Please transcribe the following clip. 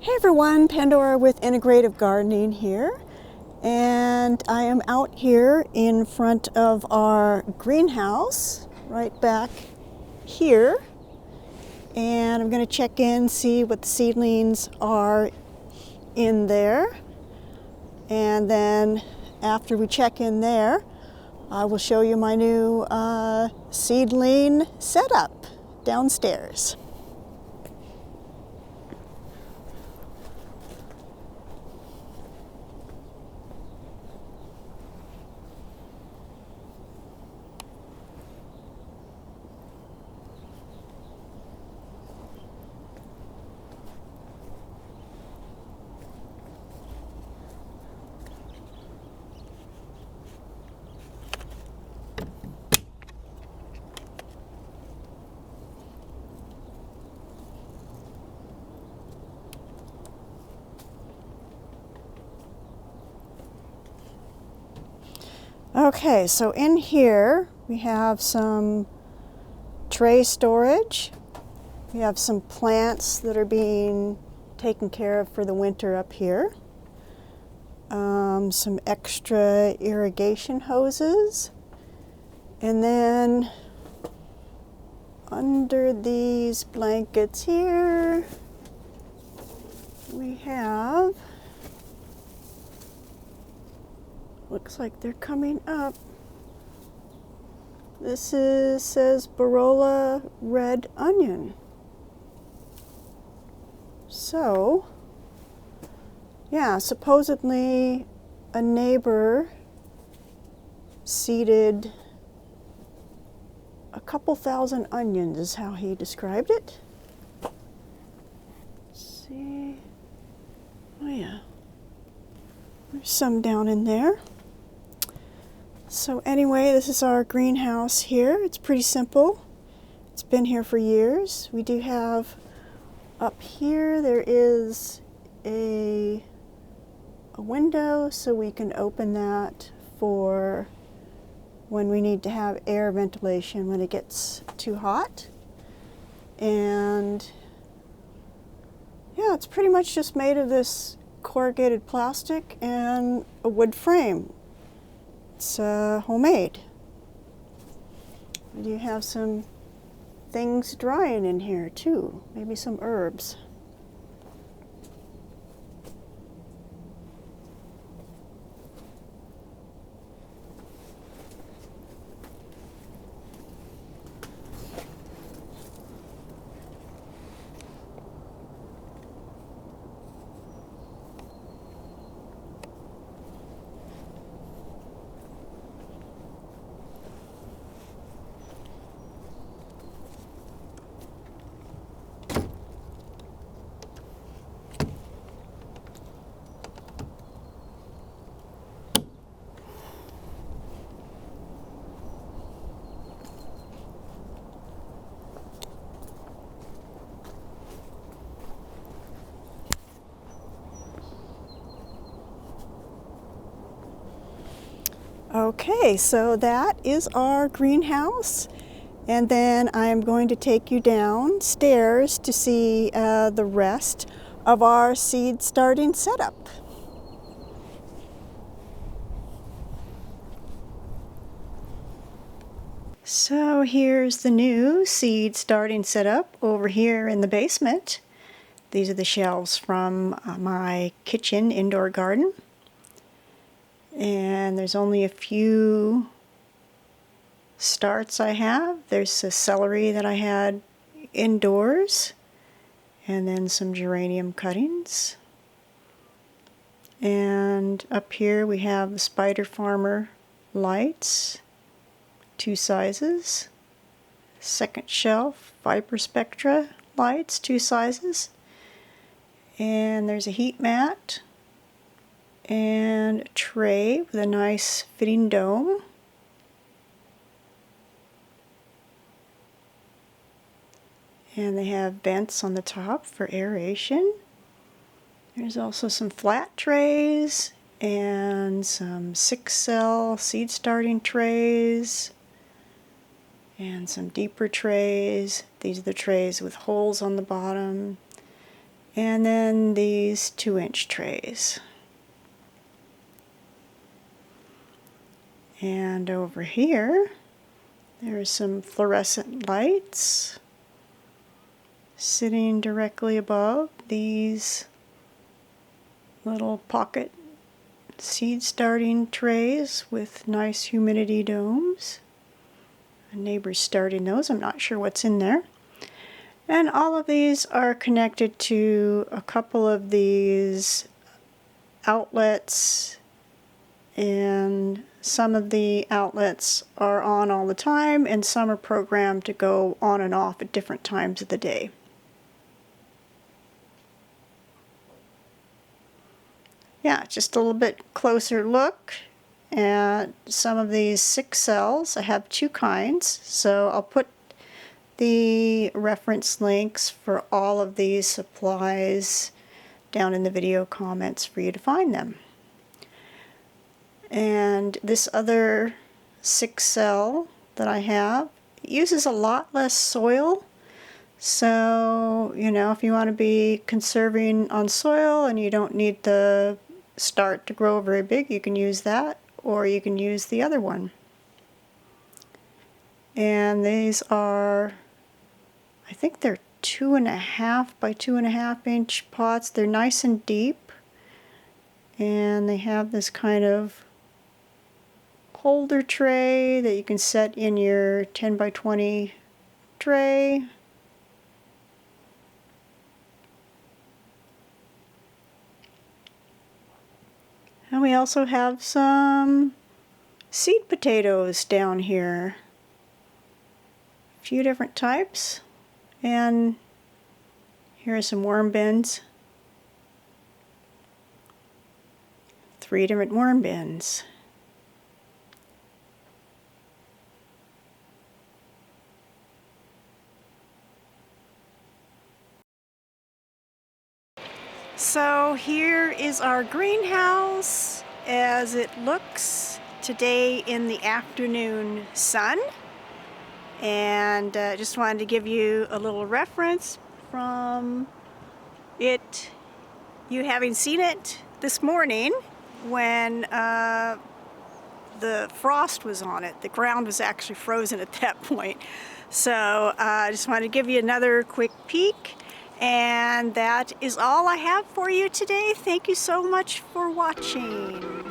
Hey everyone, Pandora with Integrative Gardening here, and I am out here in front of our greenhouse right back here, and I'm going to check in, see what the seedlings are in there, and then after we check in there, I will show you my new seedling setup downstairs. Okay, so in here we have some tray storage. We have some plants that are being taken care of for the winter up here. Some extra irrigation hoses. And then under these blankets here, we have, looks like they're coming up. This says Barola red onion. So, yeah, supposedly a neighbor seeded a couple thousand onions is how he described it. Let's see. Oh yeah. There's some down in there. So anyway, this is our greenhouse here. It's pretty simple. It's been here for years. We do have up here, there is a window, so we can open that for when we need to have air ventilation when it gets too hot. And yeah, it's pretty much just made of this corrugated plastic and a wood frame. It's homemade. We do have some things drying in here too, maybe some herbs. Okay, so that is our greenhouse, and then I'm going to take you downstairs to see the rest of our seed starting setup. So here's the new seed starting setup over here in the basement. These are the shelves from my kitchen indoor garden. And there's only a few starts I have. There's a celery that I had indoors, and then some geranium cuttings. And up here we have the Spider Farmer lights, 2 sizes. Second shelf, Viper Spectra lights, 2 sizes. And there's a heat mat and a tray with a nice fitting dome. And they have vents on the top for aeration. There's also some flat trays and some 6-cell seed starting trays and some deeper trays. These are the trays with holes on the bottom. And then these 2-inch trays. And over here, there's some fluorescent lights sitting directly above these little pocket seed starting trays with nice humidity domes. A neighbor's starting those. I'm not sure what's in there. And all of these are connected to a couple of these outlets, and some of the outlets are on all the time and some are programmed to go on and off at different times of the day. Yeah, just a little bit closer look at some of these 6 cells. I have 2 kinds, so I'll put the reference links for all of these supplies down in the video comments for you to find them. And this other 6 cell that I have uses a lot less soil. So, you know, if you want to be conserving on soil and you don't need the start to grow very big, you can use that, or you can use the other one. And these are, I think they're 2.5 by 2.5 inch pots. They're nice and deep, and they have this kind of holder tray that you can set in your 10 by 20 tray. And we also have some seed potatoes down here. A few different types. And here are some worm bins. 3 different worm bins. So here is our greenhouse as it looks today in the afternoon sun. And just wanted to give you a little reference from it, you having seen it this morning when the frost was on it. The ground was actually frozen at that point. So I just wanted to give you another quick peek. And that is all I have for you today. Thank you so much for watching.